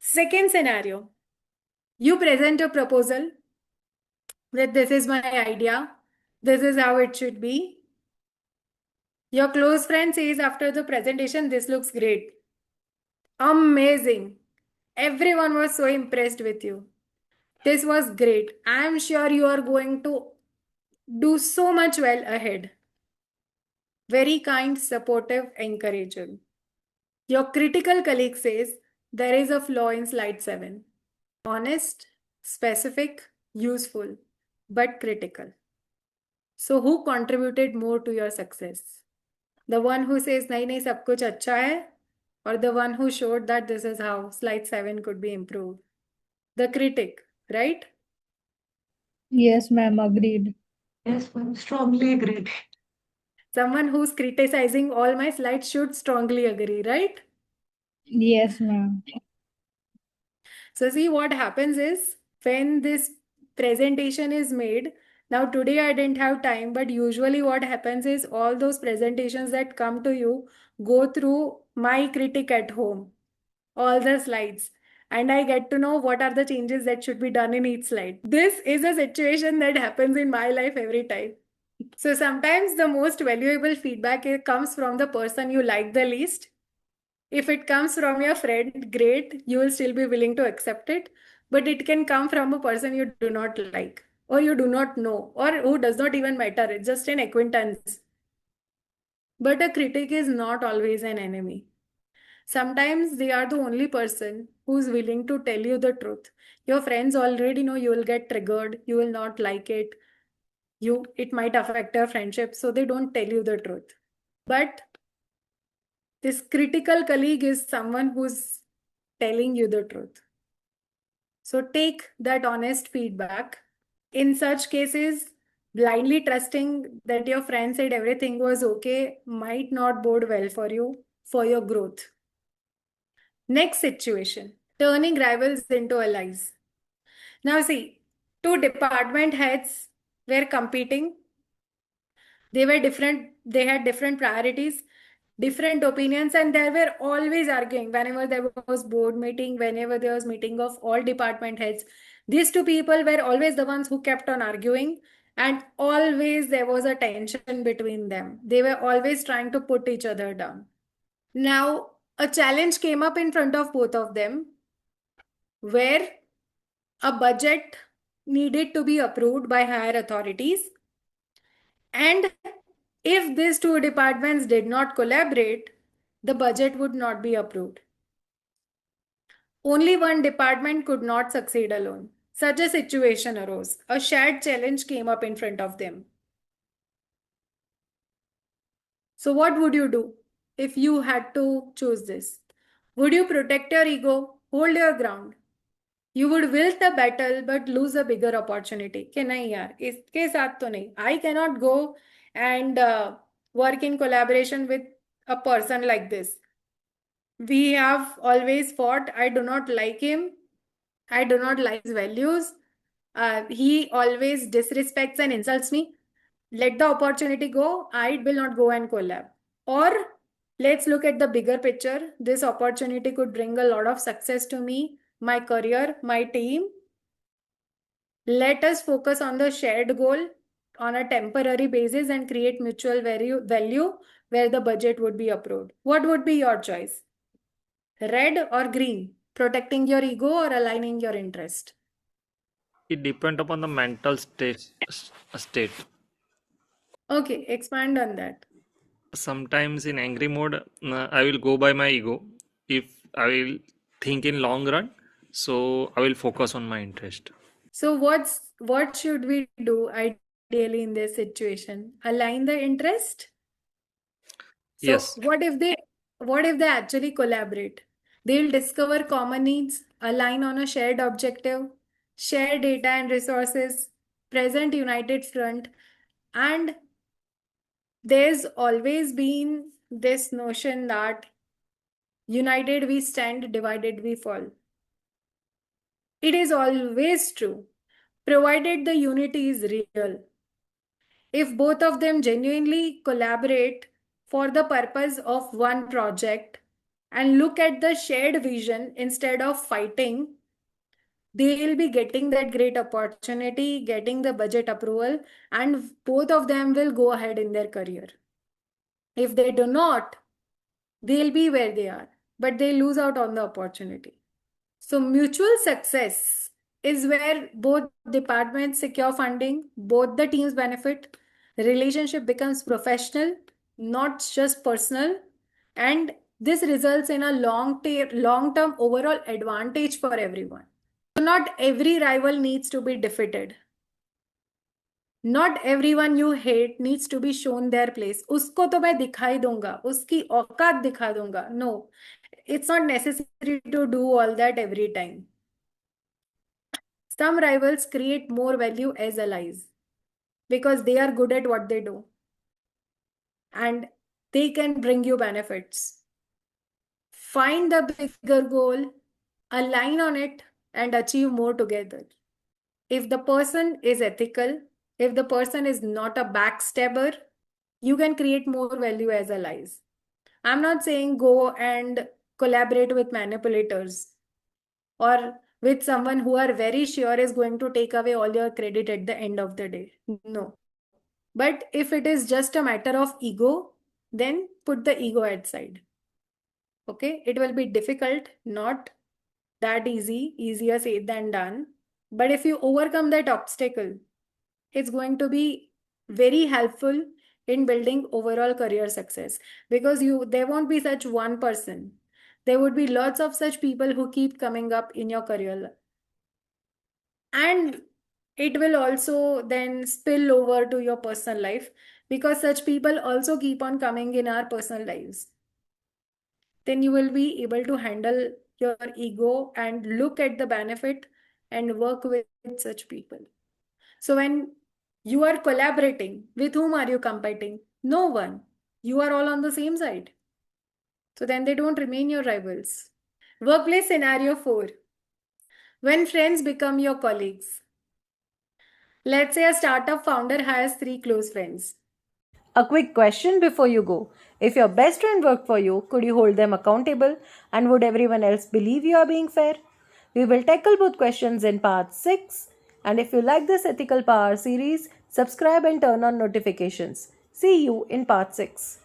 Second scenario, you present a proposal that this is my idea, this is how it should be. Your close friend says after the presentation, this looks great. Amazing. Everyone was so impressed with you. This was great. I am sure you are going to do so much well ahead. Very kind, supportive, encouraging. Your critical colleague says there is a flaw in slide 7. Honest, specific, useful, but critical. So who contributed more to your success? The one who says nahi nahi sab kuch acha hai, or the one who showed that this is how slide 7 could be improved? The critic, right? Yes, ma'am, agreed. Yes, ma'am, strongly agreed. Someone who's criticizing all my slides should strongly agree, right? Yes, ma'am. So see what happens is when this presentation is made, now today I didn't have time, but usually what happens is all those presentations that come to you go through my critic at home, all the slides, and I get to know what are the changes that should be done in each slide. This is a situation that happens in my life every time. So sometimes the most valuable feedback comes from the person you like the least. If it comes from your friend, great, you will still be willing to accept it. But it can come from a person you do not like, or you do not know, or who does not even matter. It's just an acquaintance. But a critic is not always an enemy. Sometimes they are the only person who's willing to tell you the truth. Your friends already know you will get triggered, you will not like it, it might affect your friendship, so they don't tell you the truth. But this critical colleague is someone who's telling you the truth. So take that honest feedback. In such cases, blindly trusting that your friend said everything was okay might not bode well for you, for your growth. Next situation, turning rivals into allies. Now see, two department heads were competing. They were different, they had different priorities, different opinions, and they were always arguing whenever there was board meeting, whenever there was meeting of all department heads. These two people were always the ones who kept on arguing, and always there was a tension between them. They were always trying to put each other down. Now, a challenge came up in front of both of them where a budget needed to be approved by higher authorities, and if these two departments did not collaborate, the budget would not be approved. Only one department could not succeed alone. Such a situation arose. A shared challenge came up in front of them. So, what would you do if you had to choose this? Would you protect your ego, hold your ground? You would win the battle but lose a bigger opportunity. कि नहीं यार, इसके साथ तो नहीं. I cannot go and work in collaboration with a person like this. We have always fought. I do not like him. I do not like his values. He always disrespects and insults me. Let the opportunity go. I will not go and collab. Or let's look at the bigger picture. This opportunity could bring a lot of success to me, my career, my team. Let us focus on the shared goal on a temporary basis and create mutual value where the budget would be approved. What would be your choice? Red or green? Protecting your ego or aligning your interest? It depends upon the mental state. Okay, expand on that. Sometimes in angry mode, I will go by my ego. If I will think in long run, so I will focus on my interest. So what should we do ideally in this situation? Align the interest? So Yes. what if they actually collaborate? They'll discover common needs, align on a shared objective, share data and resources, present united front, and there's always been this notion that united we stand, divided we fall. It is always true, provided the unity is real. If both of them genuinely collaborate for the purpose of one project and look at the shared vision instead of fighting, they'll be getting that great opportunity, getting the budget approval, and both of them will go ahead in their career. If they do not, they'll be where they are, but they lose out on the opportunity. So, mutual success is where both departments secure funding, both the teams benefit, relationship becomes professional, not just personal, and this results in a long-term overall advantage for everyone. So, not every rival needs to be defeated. Not everyone you hate needs to be shown their place. उसको तो मैं दिखाई दूंगा, उसकी औकात दिखा दूंगा. No, it's not necessary to do all that every time. Some rivals create more value as allies because they are good at what they do and they can bring you benefits. Find the bigger goal, align on it, and achieve more together. If the person is ethical, if the person is not a backstabber, you can create more value as allies. I'm not saying go and collaborate with manipulators or with someone who are very sure is going to take away all your credit at the end of the day. No. But if it is just a matter of ego, then put the ego aside. Okay, it will be difficult, not that easy, easier said than done. But if you overcome that obstacle, it's going to be very helpful in building overall career success because there won't be such one person. There would be lots of such people who keep coming up in your career. And it will also then spill over to your personal life because such people also keep on coming in our personal lives. Then you will be able to handle your ego and look at the benefit and work with such people. So when you are collaborating, with whom are you competing? No one. You are all on the same side. So then they don't remain your rivals. Workplace scenario 4. When friends become your colleagues. Let's say a startup founder has 3 close friends. A quick question before you go. If your best friend worked for you, could you hold them accountable? And would everyone else believe you are being fair? We will tackle both questions in part 6. And if you like this Ethical Power series, subscribe and turn on notifications. See you in part 6.